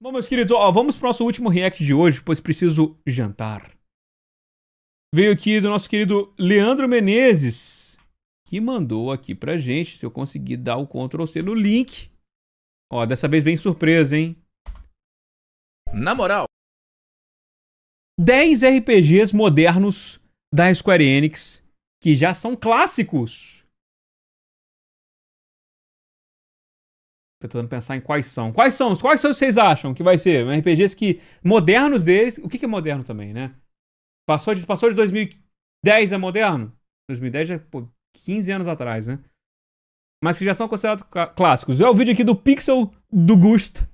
Bom, meus queridos, ó, vamos pro nosso último react de hoje, pois preciso jantar. Veio aqui do nosso querido Leandro Menezes, que mandou aqui pra gente, se eu conseguir dar o Ctrl C no link. Ó, dessa vez vem surpresa, hein? Na moral, 10 RPGs modernos da Square Enix, que já são clássicos. Tô tentando pensar em quais são. Quais são vocês acham que vai ser? RPGs que modernos deles. O que é moderno também, né? Passou de 2010 é moderno? 2010 já, pô, 15 anos atrás, né? Mas que já são considerados clássicos. É o vídeo aqui do Pixel do Gusta,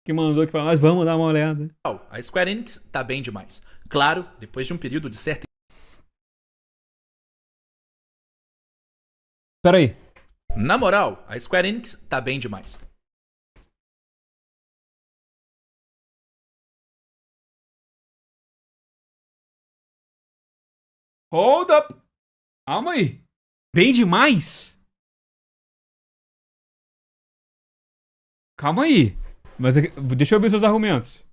que mandou aqui pra nós. Vamos dar uma olhada. a Square Enix tá bem demais. Claro, depois de um período de certa... Pera aí. Na moral, a Square Enix tá bem demais. Hold up. Calma aí. Bem demais? Calma aí. Mas deixa eu ver seus argumentos.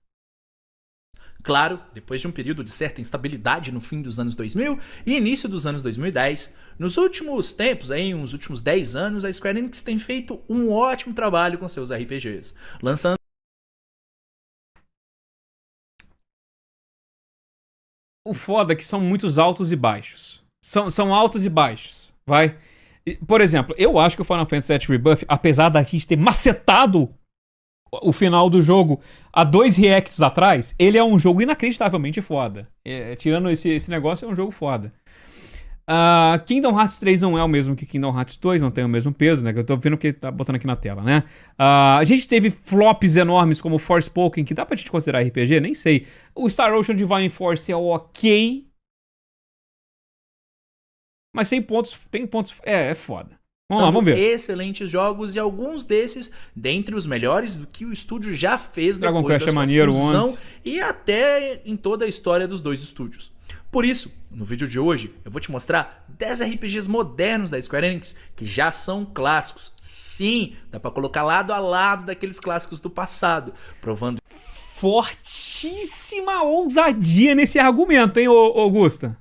Claro, depois de um período de certa instabilidade no fim dos anos 2000 e início dos anos 2010, nos últimos tempos, aí, uns últimos 10 anos, a Square Enix tem feito um ótimo trabalho com seus RPGs, lançando... O foda é que são muitos altos e baixos. São altos e baixos, vai? Por exemplo, eu acho que o Final Fantasy VII Rebirth, apesar da gente ter macetado o final do jogo há 2 reacts atrás, ele é um jogo inacreditavelmente foda. Tirando esse negócio, é um jogo foda. Kingdom Hearts 3 não é o mesmo que Kingdom Hearts 2, não tem o mesmo peso, né? Que eu tô vendo que tá botando aqui na tela, né? A gente teve flops enormes como Forspoken, que dá pra gente considerar RPG? Nem sei. O Star Ocean Divine Force é ok. Mas tem pontos. É foda. Vamos lá, vamos ver. excelentes jogos e alguns desses dentre os melhores do que o estúdio já fez Dragon depois Quest da é sua maneiro, fusão 11. e até em toda a história dos dois estúdios. Por isso, no vídeo de hoje, eu vou te mostrar 10 RPGs modernos da Square Enix que já são clássicos. Sim, dá pra colocar lado a lado daqueles clássicos do passado, provando Fortíssima ousadia nesse argumento, hein, Augusta?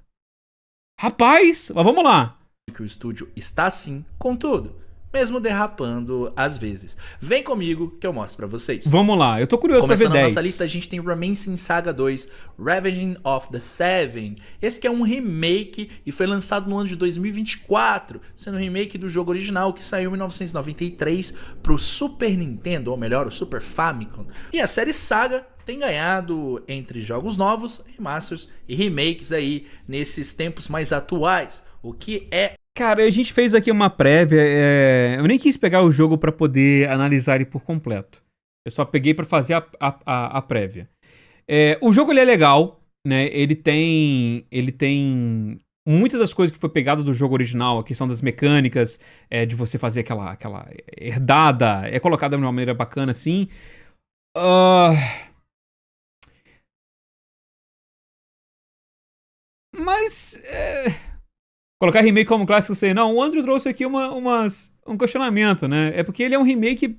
Rapaz, mas vamos lá. que o estúdio está sim com tudo, mesmo derrapando às vezes. Vem comigo que eu mostro pra vocês. Vamos lá, eu tô curioso pra ver Começando a 10. nossa lista, a gente tem Romancing Saga 2, Revenge of the Seven. Esse que é um remake e foi lançado no ano de 2024, sendo um remake do jogo original que saiu em 1993 pro Super Nintendo, ou melhor, o Super Famicom. E a série Saga tem ganhado entre jogos novos, remasters e remakes aí nesses tempos mais atuais, o que é... Cara, a gente fez aqui uma prévia, eu nem quis pegar o jogo pra poder analisar ele por completo. Eu só peguei pra fazer a prévia. O jogo ele é legal, né? Ele tem muitas das coisas que foi pegado do jogo original, a questão das mecânicas, de você fazer aquela herdada, é colocada de uma maneira bacana assim. Mas colocar remake como clássico, sei não. O Andrew trouxe aqui um questionamento, né? É porque ele é um remake que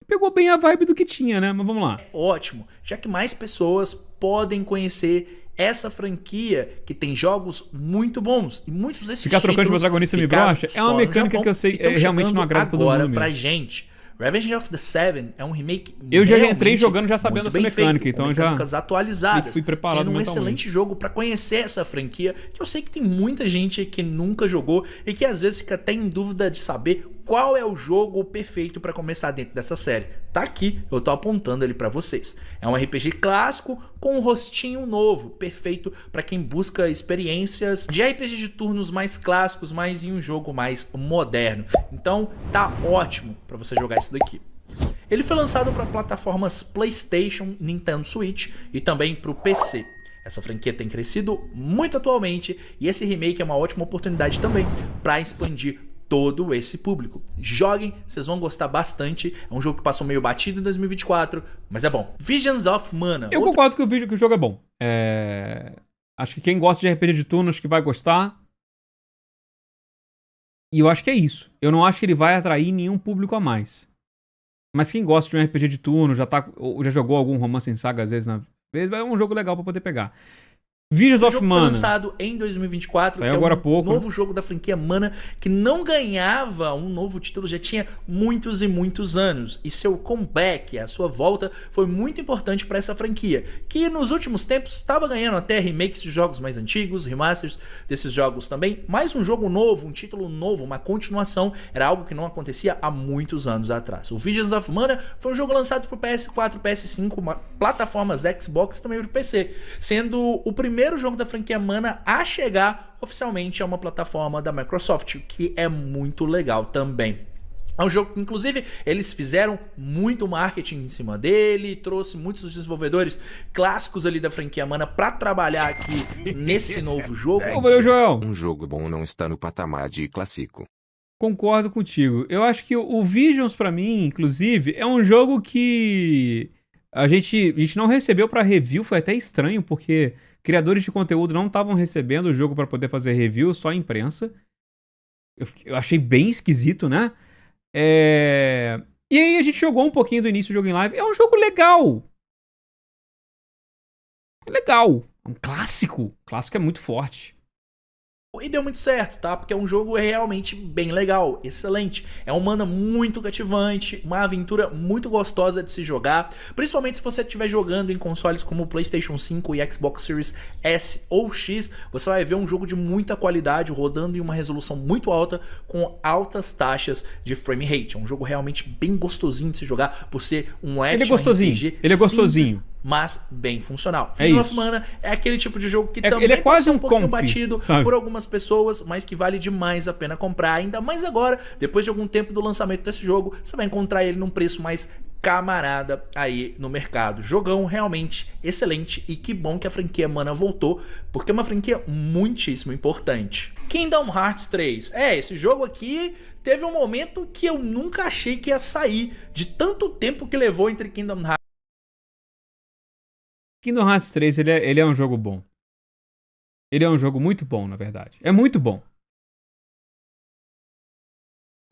pegou bem a vibe do que tinha, né? Mas vamos lá. Ótimo, já que mais pessoas podem conhecer essa franquia que tem jogos muito bons e muitos desses Ficar trocando de títulos protagonista me ficaram brocha é só uma no mecânica Japão que eu sei e tão realmente não chegando agrada todo mundo agora mesmo. pra gente. Revenge of the Seven é um remake Eu já entrei realmente jogando já sabendo muito dessa bem mecânica, feito, então com eu já mecânicas atualizadas, fui preparado sendo um mentalmente. excelente jogo pra conhecer essa franquia, que eu sei que tem muita gente que nunca jogou e que às vezes fica até em dúvida de saber qual é o jogo perfeito pra começar dentro dessa série. Tá aqui, eu tô apontando ele pra vocês. É um RPG clássico com um rostinho novo, perfeito pra quem busca experiências de RPG de turnos mais clássicos, mas em um jogo mais moderno. Então tá ótimo pra você jogar isso daqui. Ele foi lançado para plataformas PlayStation, Nintendo Switch e também para o PC. Essa franquia tem crescido muito atualmente e esse remake é uma ótima oportunidade também para expandir todo esse público. Joguem, vocês vão gostar bastante. É um jogo que passou meio batido em 2024, mas é bom. Visions of Mana. Eu concordo que o jogo é bom. Acho que quem gosta de RPG de turno, acho que vai gostar. E eu acho que é isso. Eu não acho que ele vai atrair nenhum público a mais. Mas quem gosta de um RPG de turno, ou já jogou algum Romance em Saga às vezes na vez, é um jogo legal pra poder pegar. Visions O of jogo foi Mana. lançado em 2024, Saiu que é agora há pouco, novo jogo da franquia Mana, que não ganhava um novo título já tinha muitos e muitos anos. E seu comeback, a sua volta, foi muito importante para essa franquia, que nos últimos tempos estava ganhando até remakes de jogos mais antigos, remasters desses jogos também. Mas um jogo novo, um título novo, uma continuação, era algo que não acontecia há muitos anos atrás. O Visions of Mana foi um jogo lançado para o PS4, PS5, plataformas Xbox e também para o PC, sendo o primeiro jogo da franquia Mana a chegar oficialmente a uma plataforma da Microsoft, o que é muito legal também. É um jogo que, inclusive, eles fizeram muito marketing em cima dele, trouxe muitos dos desenvolvedores clássicos ali da franquia Mana pra trabalhar aqui nesse novo jogo. Valeu, Joel. Um jogo bom não está no patamar de clássico. Concordo contigo. Eu acho que o Visions, pra mim, inclusive, é um jogo que a gente não recebeu pra review, foi até estranho, porque criadores de conteúdo não estavam recebendo o jogo pra poder fazer review, só a imprensa. Eu achei bem esquisito, né? E aí a gente jogou um pouquinho do início do jogo em live. É um jogo legal. Legal. É um clássico. O clássico é muito forte. E deu muito certo, tá? Porque é um jogo realmente bem legal, excelente. É um Mana muito cativante, uma aventura muito gostosa de se jogar, principalmente se você estiver jogando em consoles como o PlayStation 5 e Xbox Series S ou X, você vai ver um jogo de muita qualidade, rodando em uma resolução muito alta, com altas taxas de frame rate. É um jogo realmente bem gostosinho de se jogar, por ser um action Ele é gostosinho. RPG Ele é gostosinho. simples, mas bem funcional. É Visions isso. of Mana é aquele tipo de jogo que Ele também é quase pode ser um pouquinho comfy, batido sabe? por algumas pessoas, mas que vale demais a pena comprar, ainda mais agora, depois de algum tempo do lançamento desse jogo, você vai encontrar ele num preço mais camarada aí no mercado. Jogão realmente excelente, e que bom que a franquia Mana voltou, porque é uma franquia muitíssimo importante. Kingdom Hearts 3. Esse jogo aqui teve um momento que eu nunca achei que ia sair, de tanto tempo que levou entre Kingdom Hearts. Kingdom Hearts 3, ele é um jogo bom. Ele é um jogo muito bom, na verdade. É muito bom.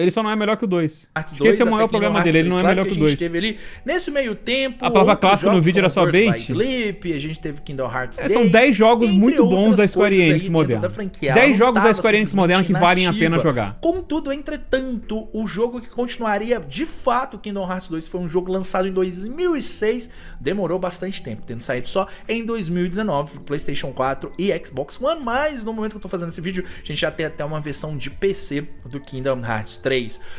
Ele só não é melhor que o 2. Acho que esse é o maior problema dele, ele não é melhor que o 2. Teve ali, nesse meio tempo, A palavra clássica no vídeo era só bait. Sleep, a gente teve Kingdom Hearts 3, são 10 jogos muito bons da outras Square coisas Enix aí moderna. dentro da franquia. 10 Ela não jogos da tava Square Enix moderna que valem a pena nativa. jogar. Contudo, entretanto, o jogo que continuaria de fato Kingdom Hearts 2 foi um jogo lançado em 2006, demorou bastante tempo, tendo saído só em 2019 pro PlayStation 4 e Xbox One, mas no momento que eu tô fazendo esse vídeo, a gente já tem até uma versão de PC do Kingdom Hearts 3.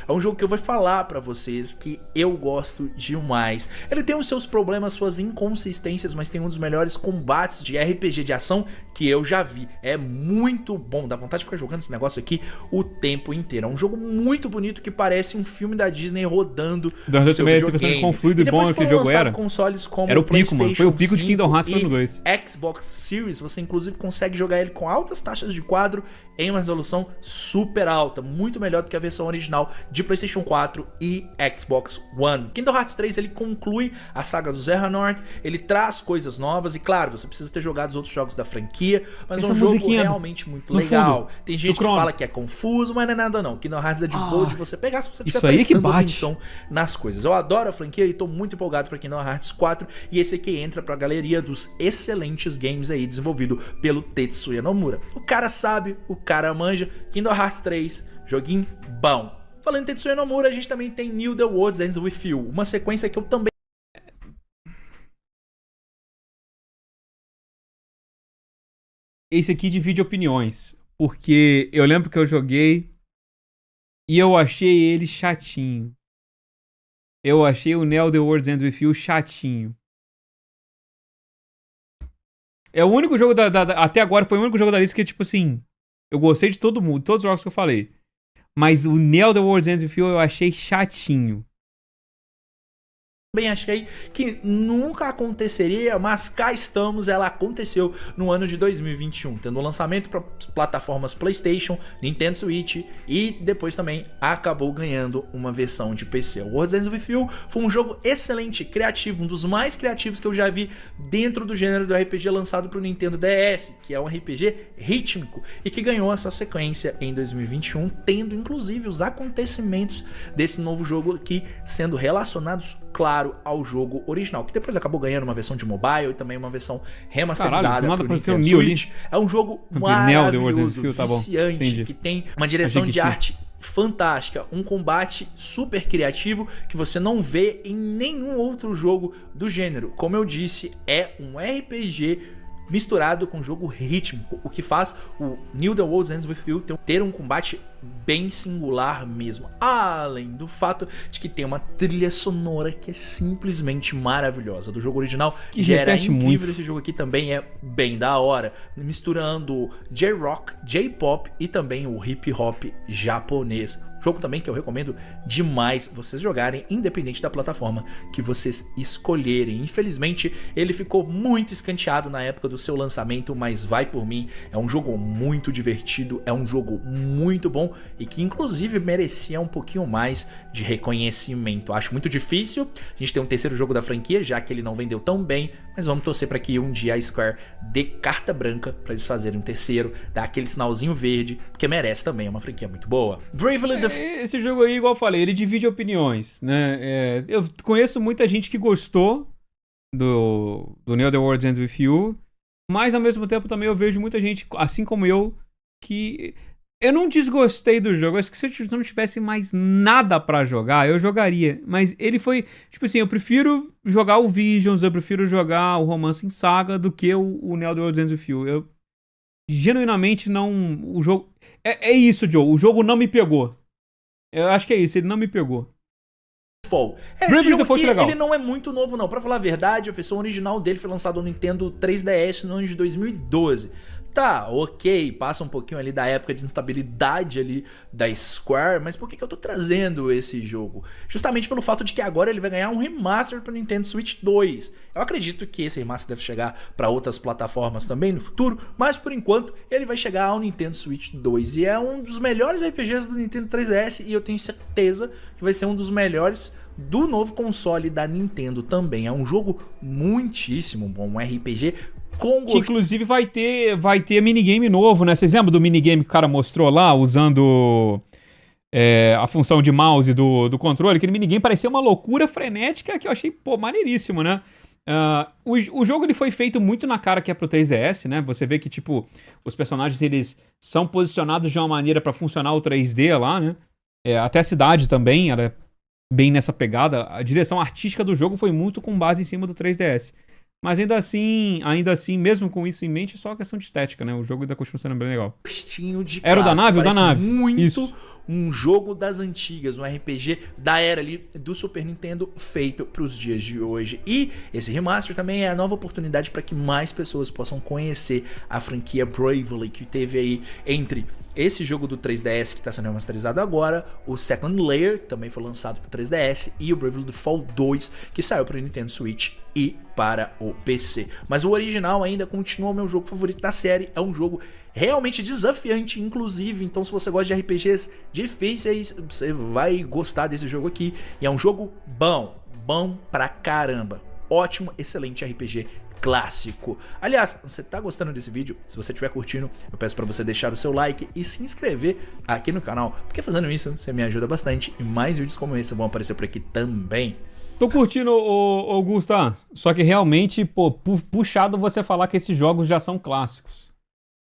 É um jogo que eu vou falar pra vocês que eu gosto demais. Ele tem os seus problemas, suas inconsistências, mas tem um dos melhores combates de RPG de ação que eu já vi. É muito bom, dá vontade de ficar jogando esse negócio aqui o tempo inteiro. É um jogo muito bonito que parece um filme da Disney rodando no seu videogame. Quão fluido e bom aquele jogo era. Consoles como Era o pico, mano. Foi o pico de Kingdom Hearts e no 2. Xbox Series, você inclusive consegue jogar ele com altas taxas de quadro em uma resolução super alta, muito melhor do que a versão original de PlayStation 4 e Xbox One. Kingdom Hearts 3, ele conclui a saga do Xehanort, ele traz coisas novas e claro, você precisa ter jogado os outros jogos da franquia, mas é um jogo realmente muito legal. Tem gente que fala que é confuso, mas não é nada não. Kingdom Hearts é de boa de você pegar se você estiver prestando atenção nas coisas. Eu adoro a franquia e tô muito empolgado para Kingdom Hearts 4, e esse aqui entra pra galeria dos excelentes games aí desenvolvido pelo Tetsuya Nomura. O cara sabe, o cara manja. Kingdom Hearts 3, joguinho bom. Falando em Tetsuya Nomura, a gente também tem New The World Ends With You, uma sequência que eu também... Esse aqui divide opiniões, porque eu lembro que eu joguei e eu achei ele chatinho. Eu achei o New The World Ends With You chatinho. É o único jogo até agora foi o único jogo da lista que, tipo assim, eu gostei de todo mundo, todos os jogos que eu falei. Mas o New The World Ends With You eu achei chatinho. Bem, achei que nunca aconteceria, mas cá estamos, ela aconteceu no ano de 2021, tendo um lançamento para plataformas PlayStation, Nintendo Switch e depois também acabou ganhando uma versão de PC. O World's Ends With You foi um jogo excelente, criativo, um dos mais criativos que eu já vi dentro do gênero do RPG lançado para o Nintendo DS, que é um RPG rítmico e que ganhou a sua sequência em 2021, tendo inclusive os acontecimentos desse novo jogo aqui sendo relacionados, claro, ao jogo original, que depois acabou ganhando uma versão de mobile e também uma versão remasterizada para o Nintendo Switch. É um jogo maravilhoso, viciante, que tem uma direção de arte fantástica, um combate super criativo que você não vê em nenhum outro jogo do gênero. Como eu disse, é um RPG misturado com jogo rítmico, o que faz o New The World Ends With You ter um combate bem singular mesmo, além do fato de que tem uma trilha sonora que é simplesmente maravilhosa do jogo original, que já era incrível muito. Esse jogo aqui também é bem da hora, misturando J-Rock, J-Pop e também o hip hop japonês. Jogo também que eu recomendo demais vocês jogarem, independente da plataforma que vocês escolherem. Infelizmente, ele ficou muito escanteado na época do seu lançamento, mas vai por mim. É um jogo muito divertido, é um jogo muito bom e que inclusive merecia um pouquinho mais de reconhecimento. Acho muito difícil a gente ter um terceiro jogo da franquia, já que ele não vendeu tão bem, mas vamos torcer para que um dia a Square dê carta branca para eles fazerem um terceiro, dar aquele sinalzinho verde, porque merece também, é uma franquia muito boa. Bravely Default. Esse jogo aí, igual eu falei, ele divide opiniões, né? Eu conheço muita gente que gostou do New The World Ends With You, mas ao mesmo tempo também eu vejo muita gente, assim como eu, que eu não desgostei do jogo. Acho que se eu não tivesse mais nada pra jogar, eu jogaria. Mas ele foi, tipo assim, eu prefiro jogar o Visions, eu prefiro jogar o Romance em Saga do que o New The World Ends With You. Eu genuinamente não... O jogo... É isso, Joe. O jogo não me pegou. Eu acho que é isso, ele não me pegou. Esse jogo aqui, ele não é muito novo não, pra falar a verdade, a versão original dele foi lançada no Nintendo 3DS no ano de 2012. Tá, ok, passa um pouquinho ali da época de instabilidade ali da Square, mas por que eu tô trazendo esse jogo? Justamente pelo fato de que agora ele vai ganhar um remaster para Nintendo Switch 2. Eu acredito que esse remaster deve chegar para outras plataformas também no futuro, mas por enquanto ele vai chegar ao Nintendo Switch 2 e é um dos melhores RPGs do Nintendo 3DS e eu tenho certeza que vai ser um dos melhores do novo console da Nintendo também. É um jogo muitíssimo bom, um RPG com que inclusive vai ter minigame novo, né? Vocês lembram do minigame que o cara mostrou lá, usando a função de mouse do controle? Aquele minigame parecia uma loucura frenética que eu achei, pô, maneiríssimo, né? O jogo ele foi feito muito na cara que é pro 3DS, né? Você vê que, tipo, os personagens eles são posicionados de uma maneira pra funcionar o 3D lá, né? Até a cidade também era bem nessa pegada. A direção artística do jogo foi muito com base em cima do 3DS. Mas ainda assim, mesmo com isso em mente, é só questão de estética, né? O jogo ainda continua sendo bem legal. Era o da nave? O da nave. Muito isso. Um jogo das antigas, um RPG da era ali do Super Nintendo feito para os dias de hoje. E esse remaster também é a nova oportunidade para que mais pessoas possam conhecer a franquia Bravely, que teve aí entre esse jogo do 3DS que está sendo remasterizado agora, o Second Layer, que também foi lançado para o 3DS, e o Bravely Default 2, que saiu para o Nintendo Switch e para o PC. Mas o original ainda continua o meu jogo favorito da série, é um jogo realmente desafiante, inclusive, então se você gosta de RPGs difíceis, você vai gostar desse jogo aqui, e é um jogo bom pra caramba, ótimo, excelente RPG clássico. Aliás, você tá gostando desse vídeo? Se você estiver curtindo, eu peço para você deixar o seu like e se inscrever aqui no canal, porque fazendo isso, você me ajuda bastante e mais vídeos como esse vão aparecer por aqui também. Tô curtindo, Augusto, só que realmente, pô, puxado você falar que esses jogos já são clássicos.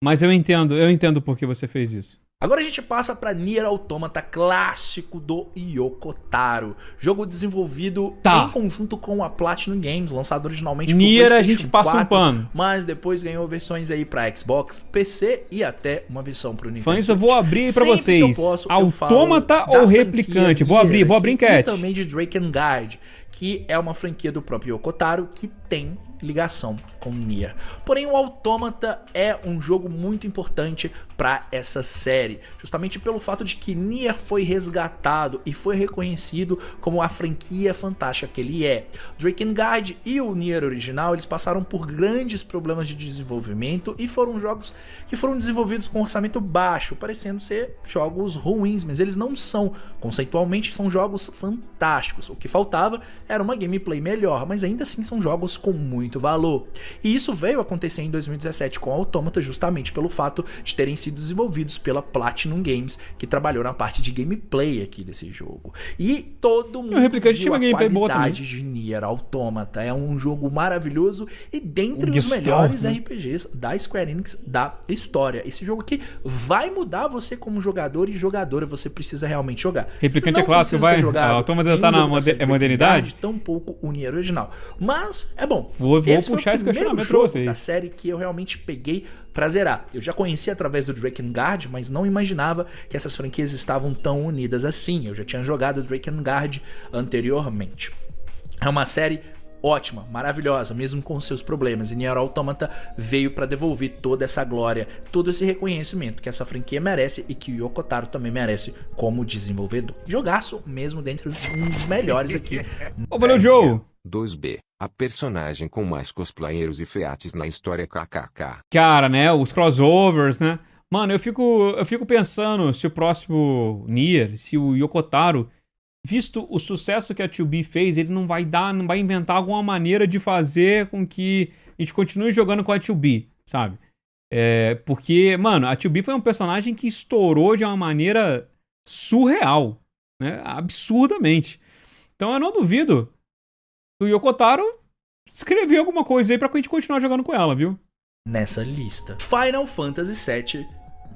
Mas eu entendo por que você fez isso. Agora a gente passa para Nier Automata, clássico do Yoko Taro. Jogo desenvolvido em conjunto com a Platinum Games, lançado originalmente Nier pro PlayStation 4, a gente passa um pano. Mas depois ganhou versões aí para Xbox, PC e até uma versão para o Nintendo Switch. Eu vou abrir aí para vocês. Automata ou Replicante? Vou abrir enquete. E também de Draken Guard, que é uma franquia do próprio Yoko Taro que tem ligação com Nier. Porém, o Automata é um jogo muito importante para essa série, justamente pelo fato de que Nier foi resgatado e foi reconhecido como a franquia fantástica que ele é. Drakengard e o Nier original, eles passaram por grandes problemas de desenvolvimento e foram jogos que foram desenvolvidos com orçamento baixo, parecendo ser jogos ruins, mas eles não são. Conceitualmente, são jogos fantásticos. O que faltava era uma gameplay melhor, mas ainda assim são jogos com muito valor. E isso veio acontecer em 2017 com o Automata, justamente pelo fato de terem sido desenvolvidos pela Platinum Games, que trabalhou na parte de gameplay aqui desse jogo. E todo mundo viu a qualidade de Nier Automata. É um jogo maravilhoso e dentre os melhores RPGs da Square Enix da história. Esse jogo aqui vai mudar você como jogador e jogadora, você precisa realmente jogar. Replicante é clássico, vai. A Automata tá na modernidade? Tampouco o Nier original. Mas é bom. Vou puxar esse questionamento pra vocês. Da série que eu realmente peguei pra zerar. Eu já conhecia através do Drakengard, mas não imaginava que essas franquias estavam tão unidas assim. Eu já tinha jogado Drakengard anteriormente. É uma série ótima, maravilhosa, mesmo com seus problemas. E Nier Automata veio para devolver toda essa glória, todo esse reconhecimento que essa franquia merece e que o Yoko Taro também merece como desenvolvedor. Jogaço mesmo dentre um dos melhores aqui. Valeu, Joe! 2B. A personagem com mais cosplayers e feats na história KKK. Cara, né? Os crossovers, né? Mano, eu fico pensando se o próximo Nier, se o Yoko Taro, visto o sucesso que a 2B fez, ele não vai inventar alguma maneira de fazer com que a gente continue jogando com a 2B, sabe? Porque, mano, a 2B foi um personagem que estourou de uma maneira surreal, né? Absurdamente. Então eu não duvido o Yoko Taro escrever alguma coisa aí pra gente continuar jogando com ela, viu? Nessa lista. Final Fantasy VII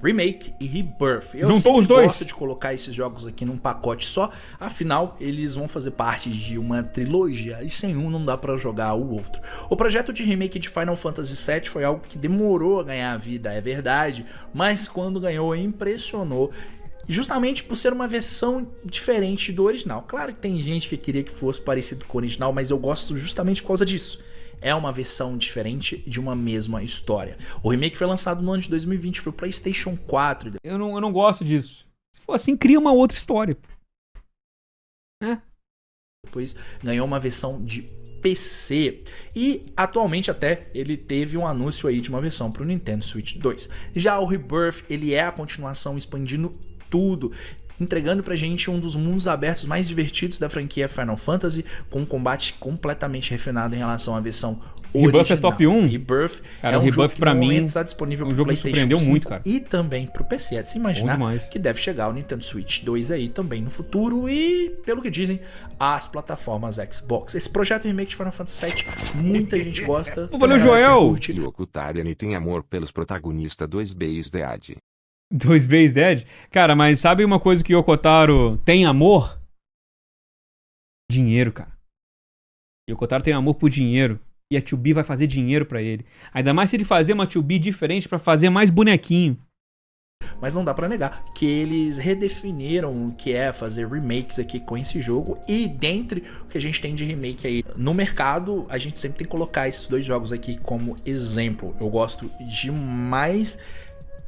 Remake e Rebirth. Eu juntou os dois. Gosto de colocar esses jogos aqui num pacote só, afinal eles vão fazer parte de uma trilogia e sem um não dá pra jogar o outro. O projeto de remake de Final Fantasy VII foi algo que demorou a ganhar vida, é verdade, mas quando ganhou impressionou. Justamente por ser uma versão diferente do original. Claro que tem gente que queria que fosse parecido com o original, mas eu gosto justamente por causa disso. É uma versão diferente de uma mesma história. O remake foi lançado no ano de 2020 para o PlayStation 4. Eu não gosto disso. Se for assim, cria uma outra história. Depois ganhou uma versão de PC. E atualmente até ele teve um anúncio aí de uma versão para o Nintendo Switch 2. Já o Rebirth, ele é a continuação expandindo tudo, entregando pra gente um dos mundos abertos mais divertidos da franquia Final Fantasy, com um combate completamente refinado em relação à versão original. Rebirth é top 1? Rebirth cara, é um jogo que pra no mim momento tá disponível pro jogo PlayStation surpreendeu 5 muito, cara. E também pro PC. É de se imaginar que deve chegar o Nintendo Switch 2 aí também no futuro e, pelo que dizem, as plataformas Xbox. Esse projeto remake de Final Fantasy VII, muita gente gosta. Valeu, Joel! Yoko Taro tem amor pelos protagonistas 2B e Dead. 2B Dead? Cara, mas sabe uma coisa que o Yoko Taro tem amor? Dinheiro, cara. Yoko Taro tem amor por dinheiro. E a 2B vai fazer dinheiro pra ele. Ainda mais se ele fazer uma 2B diferente pra fazer mais bonequinho. Mas não dá pra negar que eles redefiniram o que é fazer remakes aqui com esse jogo. E dentre o que a gente tem de remake aí no mercado, a gente sempre tem que colocar esses dois jogos aqui como exemplo. Eu gosto demais.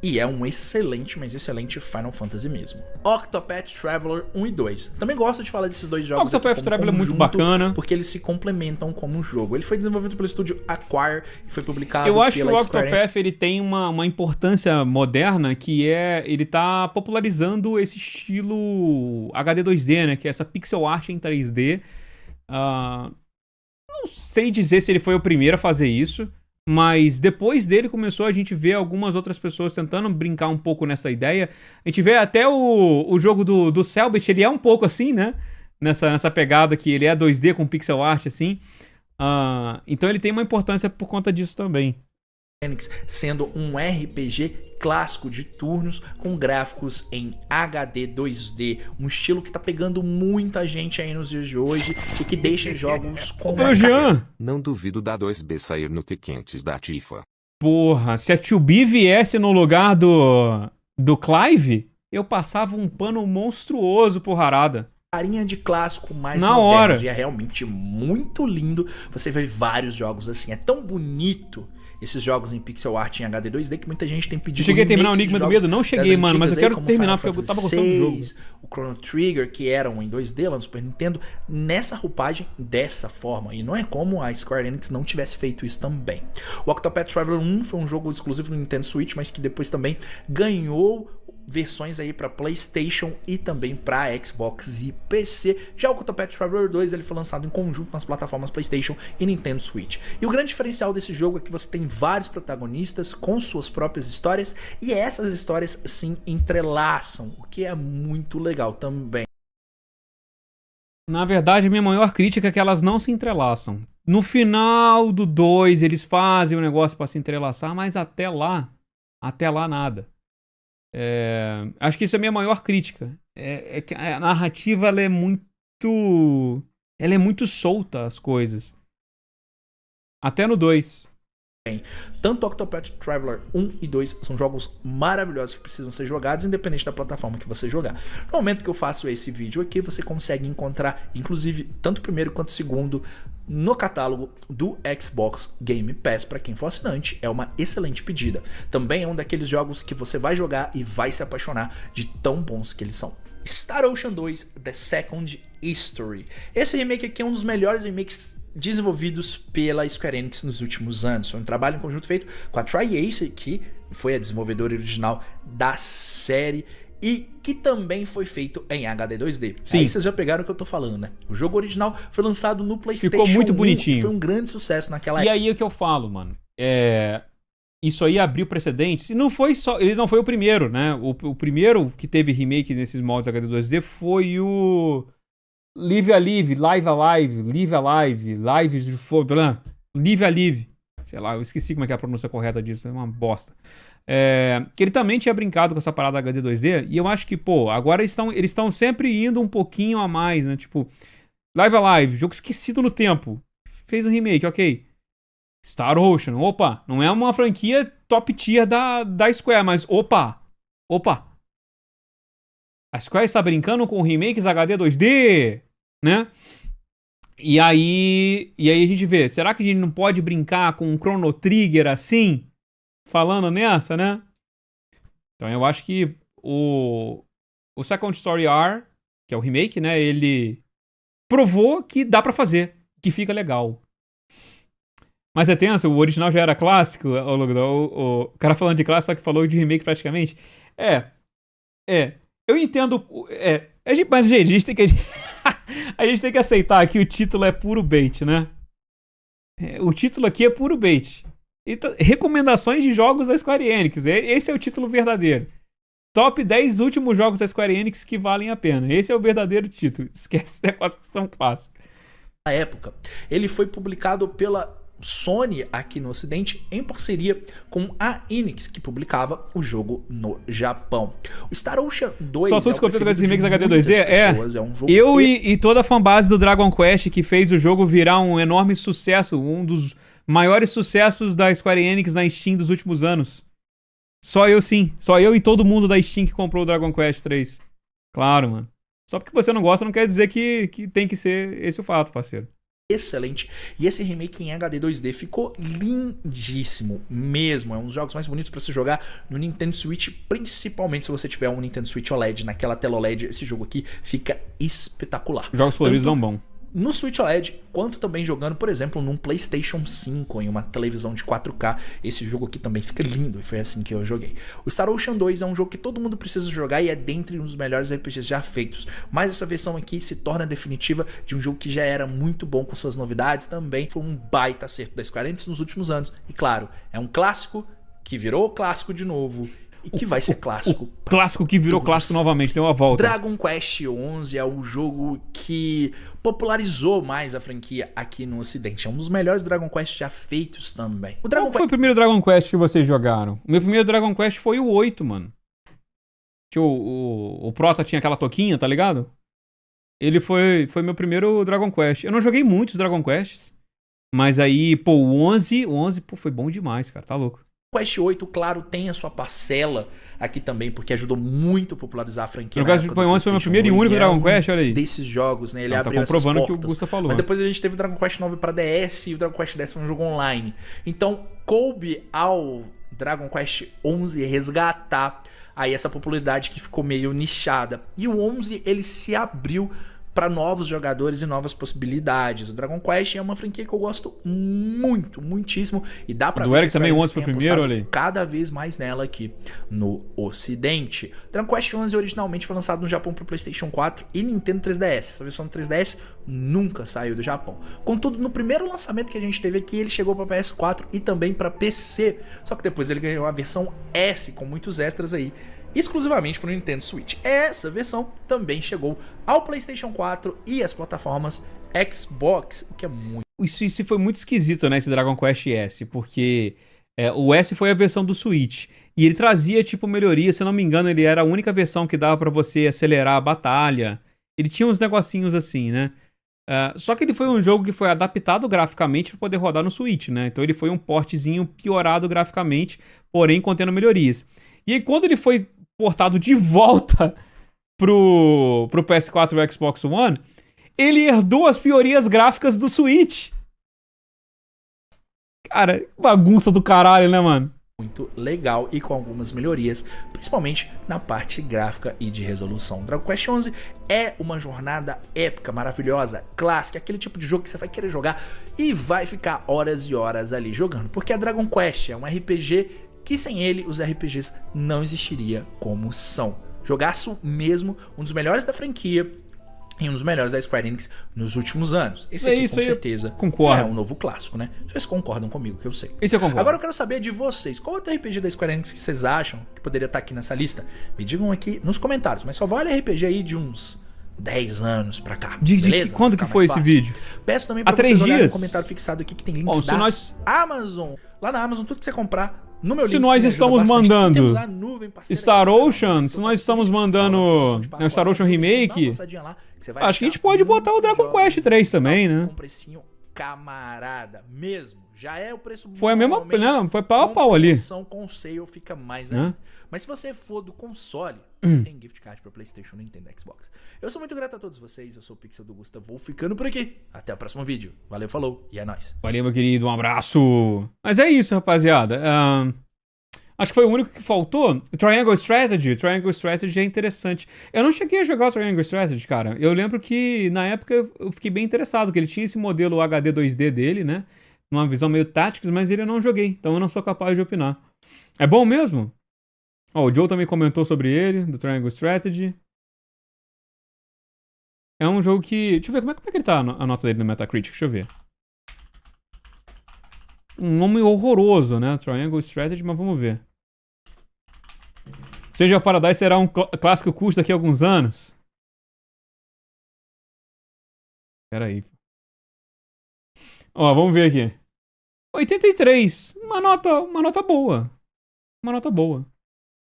E é um excelente, mas excelente Final Fantasy mesmo. Octopath Traveler 1 e 2. Também gosto de falar desses dois jogos. Octopath Traveler é muito bacana, porque eles se complementam como um jogo. Ele foi desenvolvido pelo estúdio Acquire e foi publicado pela Square. Eu acho que o Square Octopath ele tem uma importância moderna, que é ele tá popularizando esse estilo HD 2D, né? Que é essa pixel art em 3D. Não sei dizer se ele foi o primeiro a fazer isso, mas depois dele começou a gente ver algumas outras pessoas tentando brincar um pouco nessa ideia. A gente vê até o jogo do Cellbit, ele é um pouco assim, né? Nessa pegada que ele é 2D com pixel art, assim. Então ele tem uma importância por conta disso também. Sendo um RPG clássico de turnos com gráficos em HD 2D, um estilo que tá pegando muita gente aí nos dias de hoje e que deixa jogos com Não duvido da 2B sair no T-Quentes da Tifa. Porra, se a 2B viesse no lugar do Clive, eu passava um pano monstruoso pro Harada. carinha de clássico mais Na modernos. hora. E é realmente muito lindo você ver vários jogos assim. É tão bonito esses jogos em pixel art em HD 2D que muita gente tem pedido. Eu cheguei a terminar o remakes de Enigma do jogos Medo? Não das cheguei, mano, mas eu antigas aí, quero como terminar Final porque eu tava Fantasy gostando do jogo. VI, o Chrono Trigger, que eram em 2D lá no Super Nintendo, nessa roupagem, dessa forma. E não é como a Square Enix não tivesse feito isso também. O Octopath Traveler 1 foi um jogo exclusivo no Nintendo Switch, mas que depois também ganhou versões aí para PlayStation e também para Xbox e PC. Já o Octopath Traveler 2 ele foi lançado em conjunto nas plataformas PlayStation e Nintendo Switch. E o grande diferencial desse jogo é que você tem vários protagonistas com suas próprias histórias e essas histórias sim entrelaçam, o que é muito legal também. Na verdade, a minha maior crítica é que elas não se entrelaçam. No final do 2, eles fazem o negócio pra se entrelaçar, mas até lá nada. Acho que isso é a minha maior crítica. É que a narrativa ela é muito solta, as coisas. Até no 2. Tanto Octopath Traveler 1 e 2 são jogos maravilhosos que precisam ser jogados, independente da plataforma que você jogar. No momento que eu faço esse vídeo aqui, você consegue encontrar, inclusive, tanto o primeiro quanto o segundo no catálogo do Xbox Game Pass. Para quem for assinante, é uma excelente pedida. Também é um daqueles jogos que você vai jogar e vai se apaixonar de tão bons que eles são. Star Ocean 2 The Second History. Esse remake aqui é um dos melhores remakes desenvolvidos pela Square Enix nos últimos anos. Foi um trabalho em conjunto feito com a Tri-Ace, que foi a desenvolvedora original da série e que também foi feito em HD 2D. Sim. Aí vocês já pegaram o que eu tô falando, né? O jogo original foi lançado no PlayStation Ficou muito 1 bonitinho. e foi um grande sucesso naquela E época. aí é o que eu falo, mano. Isso aí abriu precedentes. E não foi só. Ele não foi o primeiro, né? O primeiro que teve remake nesses moldes HD 2D foi o Live Alive, Live Alive, Live Alive, Lives de Fogo, Live Alive. Sei lá, eu esqueci como é que é a pronúncia correta disso, é uma bosta. Que ele também tinha brincado com essa parada HD 2D, e eu acho que, pô, agora eles estão sempre indo um pouquinho a mais, né? Tipo, Live Alive, jogo esquecido no tempo. Fez um remake, ok. Star Ocean, opa, não é uma franquia top tier da Square, mas opa. A Square está brincando com remakes HD 2D, né? E aí a gente vê, será que a gente não pode brincar com um Chrono Trigger assim? Falando nessa, né? Então eu acho que o Second Story R, que é o remake, né? Ele provou que dá pra fazer, que fica legal. Mas é tenso, o original já era clássico, o cara falando de clássico, só que falou de remake praticamente. Eu entendo. Mas, gente, a gente tem que aceitar que o título é puro bait, né? O título aqui é puro bait. Então, recomendações de jogos da Square Enix. Esse é o título verdadeiro. Top 10 últimos jogos da Square Enix que valem a pena. Esse é o verdadeiro título. Esquece a questão clássica. Na época, ele foi publicado pela Sony aqui no Ocidente em parceria com a Enix, que publicava o jogo no Japão. O Star Ocean 2 Só tô descontando com esses remakes HD 2D. É um jogo eu e toda a fanbase do Dragon Quest que fez o jogo virar um enorme sucesso, um dos maiores sucessos da Square Enix na Steam dos últimos anos. Só eu e todo mundo da Steam que comprou o Dragon Quest 3. Claro, mano. Só porque você não gosta não quer dizer que tem que ser esse o fato, parceiro. Excelente. E esse remake em HD 2D ficou lindíssimo mesmo. É um dos jogos mais bonitos para se jogar no Nintendo Switch, principalmente se você tiver um Nintendo Switch OLED. Naquela tela OLED, esse jogo aqui fica espetacular. Jogos floridos são bons. No Switch OLED, quanto também jogando, por exemplo, num PlayStation 5, em uma televisão de 4K. Esse jogo aqui também fica lindo e foi assim que eu joguei. O Star Ocean 2 é um jogo que todo mundo precisa jogar e é dentre um dos melhores RPGs já feitos. Mas essa versão aqui se torna definitiva de um jogo que já era muito bom com suas novidades. Também foi um baita acerto da Square Enix nos últimos anos. E claro, é um clássico que virou clássico de novo. E que vai ser clássico. O clássico que virou clássico novamente, deu uma volta. Dragon Quest XI é um jogo que popularizou mais a franquia aqui no Ocidente. É um dos melhores Dragon Quest já feitos também. Qual foi o primeiro Dragon Quest que vocês jogaram? O meu primeiro Dragon Quest foi o 8, mano. O Prota tinha aquela toquinha, tá ligado? Ele foi meu primeiro Dragon Quest. Eu não joguei muitos Dragon Quests, mas aí, pô, o 11, pô, foi bom demais, cara, tá louco. Quest 8, claro, tem a sua parcela aqui também, porque ajudou muito a popularizar a franquia. Dragon Quest foi onde foi o meu primeiro e único Dragon Quest, olha aí. Desses jogos, né? Ele Tá abriu essas comprovando portas. o que o Gusta falou. Mas depois a gente teve o Dragon Quest 9 para DS e o Dragon Quest 10 foi um jogo online. Então, coube ao Dragon Quest 11 resgatar aí essa popularidade que ficou meio nichada. E o 11, ele se abriu para novos jogadores e novas possibilidades. O Dragon Quest é uma franquia que eu gosto muito, muitíssimo, e dá pra do ver Eric que a também, Square o 11 foi o tem primeiro, apostado olha aí. cada vez mais nela aqui no ocidente. Dragon Quest 11 originalmente foi lançado no Japão para PlayStation 4 e Nintendo 3DS. Essa versão do 3DS nunca saiu do Japão. Contudo, no primeiro lançamento que a gente teve aqui, ele chegou para PS4 e também para PC. Só que depois ele ganhou a versão S com muitos extras aí, exclusivamente para o Nintendo Switch. Essa versão também chegou ao PlayStation 4 e as plataformas Xbox, o que é muito... Isso foi muito esquisito, né, esse Dragon Quest S, porque o S foi a versão do Switch, e ele trazia, tipo, melhoria, se eu não me engano, ele era a única versão que dava pra você acelerar a batalha, ele tinha uns negocinhos assim, né, só que ele foi um jogo que foi adaptado graficamente pra poder rodar no Switch, né, então ele foi um portezinho piorado graficamente, porém contendo melhorias. E aí quando ele foi portado de volta pro PS4 e o Xbox One, ele herdou as piorias gráficas do Switch. Cara, bagunça do caralho, né, mano? Muito legal e com algumas melhorias, principalmente na parte gráfica e de resolução. Dragon Quest 11 é uma jornada épica, maravilhosa, clássica, aquele tipo de jogo que você vai querer jogar e vai ficar horas e horas ali jogando, porque a Dragon Quest é um RPG que sem ele os RPGs não existiria como são. Jogaço mesmo, um dos melhores da franquia e um dos melhores da Square Enix nos últimos anos. Esse aqui, com certeza, concordo. É um novo clássico, né? Vocês concordam comigo, que eu sei. Isso eu concordo. Agora eu quero saber de vocês. Qual outro RPG da Square Enix que vocês acham que poderia estar aqui nessa lista? Me digam aqui nos comentários. Mas só vale RPG aí de uns 10 anos pra cá. Beleza? Quando que foi esse vídeo? Peço também pra vocês olharem no comentário fixado aqui que tem links da Amazon. Lá na Amazon, tudo que você comprar, no meu link, se nós estamos mandando Star Ocean, se nós estamos mandando Star Ocean Remake, acho que a gente pode botar o Dragon Quest 3 também, né? Com precinho camarada mesmo. Já é o preço... Foi a mesma, né? Foi pau a pau ali. Com o sale fica mais ainda. Mas se você for do console, você tem gift card pra PlayStation, Nintendo, Xbox. Eu sou muito grato a todos vocês. Eu sou o Pixel do Gusta. Vou ficando por aqui. Até o próximo vídeo. Valeu, falou e é nóis. Valeu, meu querido. Um abraço. Mas é isso, rapaziada. Acho que foi o único que faltou. Triangle Strategy. Triangle Strategy é interessante. Eu não cheguei a jogar o Triangle Strategy, cara. Eu lembro que, na época, eu fiquei bem interessado, que ele tinha esse modelo HD 2D dele, né? Numa visão meio tática, mas ele eu não joguei. Então eu não sou capaz de opinar. É bom mesmo? O Joe também comentou sobre ele, do Triangle Strategy. É um jogo que... Deixa eu ver, como é que ele tá a nota dele no Metacritic? Deixa eu ver. Um nome horroroso, né? Triangle Strategy, mas vamos ver. Seja of Paradise será um clássico cult daqui a alguns anos? Pera aí. Ó, vamos ver aqui. 83. Uma nota boa. Uma nota boa.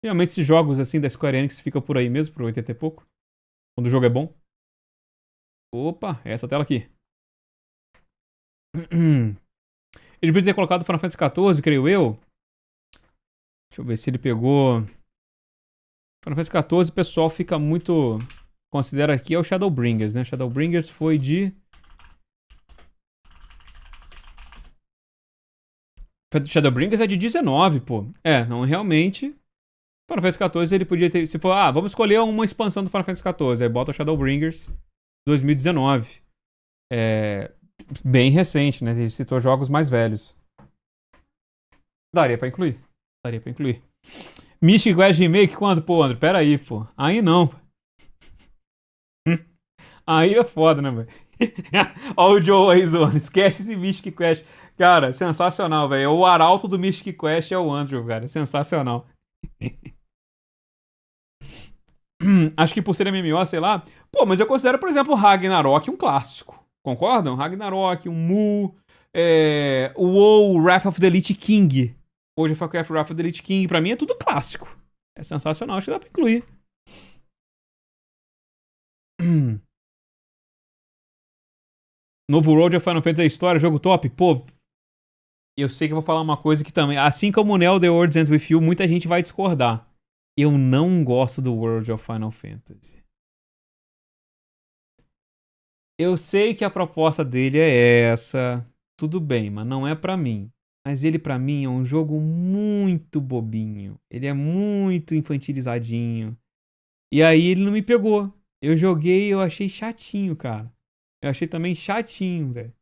Realmente esses jogos assim da Square Enix ficam por aí mesmo, por 80 e pouco. Quando o jogo é bom. Opa, é essa tela aqui. Ele podia ter colocado Final Fantasy XIV, creio eu. Deixa eu ver se ele pegou... Final Fantasy XIV, o pessoal fica muito... Considera aqui é o Shadowbringers, né? Shadowbringers foi de... Shadowbringers é de 19, pô. Não, realmente... Final Fantasy XIV ele podia ter... Se for, vamos escolher uma expansão do Final Fantasy XIV. Aí bota o Shadowbringers 2019. Bem recente, né? Ele citou jogos mais velhos. Daria pra incluir. Mystic Quest Remake quando? Pô, André, pera aí, pô. Aí não. Aí é foda, né, velho? Ó o Joe aí, Zona. Esquece esse Mystic Quest. Cara, sensacional, velho. O arauto do Mystic Quest é o Andrew, cara. Sensacional. Acho que por ser MMO, sei lá. Pô, mas eu considero, por exemplo, o Ragnarok um clássico. Concordam? Ragnarok, um Mu, o WoW, Wrath of the Lich King. Hoje o Warcraft Wrath of the Lich King, pra mim é tudo clássico. É sensacional, acho que dá pra incluir. Novo Road of Final Fantasy é história, jogo top. Pô, eu sei que eu vou falar uma coisa que também, assim como o Neo The World Ends With You, muita gente vai discordar. Eu não gosto do World of Final Fantasy. Eu sei que a proposta dele é essa, tudo bem, mas não é pra mim. Mas ele pra mim é um jogo muito bobinho. Ele é muito infantilizadinho. E aí ele não me pegou. Eu joguei e eu achei chatinho, cara. Eu achei também chatinho, velho.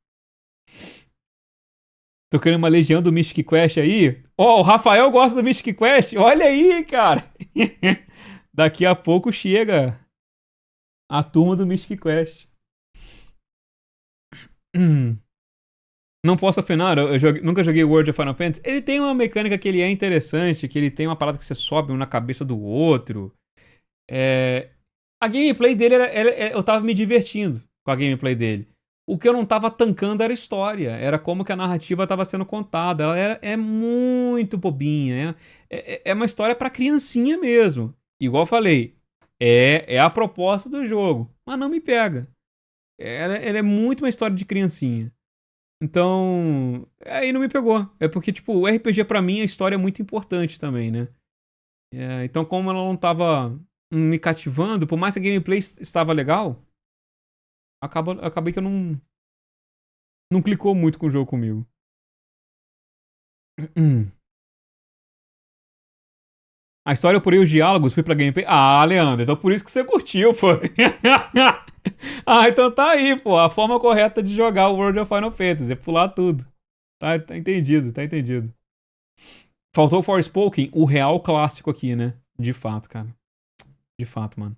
Tô querendo uma legião do Mystic Quest aí. Ó, o Rafael gosta do Mystic Quest. Olha aí, cara. Daqui a pouco chega a turma do Mystic Quest. Não posso afinar, nunca joguei World of Final Fantasy. Ele tem uma mecânica que ele é interessante, que ele tem uma parada que você sobe um na cabeça do outro. A gameplay dele eu tava me divertindo com a gameplay dele. O que eu não tava tancando era a história. Era como que a narrativa tava sendo contada. Ela é muito bobinha. É uma história pra criancinha mesmo. Igual eu falei, é a proposta do jogo. Mas não me pega. Ela é muito uma história de criancinha. Então, aí não me pegou. É porque, tipo, o RPG pra mim, a história é muito importante também, né? Então, como ela não tava me cativando, por mais que a gameplay estava legal, acabei que eu não clicou muito com o jogo comigo. A história, porém, os diálogos, fui pra gameplay. Ah, Leandro, então por isso que você curtiu, pô. Ah, então tá aí, pô. A forma correta de jogar o World of Final Fantasy é pular tudo. Tá entendido, tá entendido. Faltou o Forspoken, o real clássico aqui, né? De fato, cara. De fato, mano.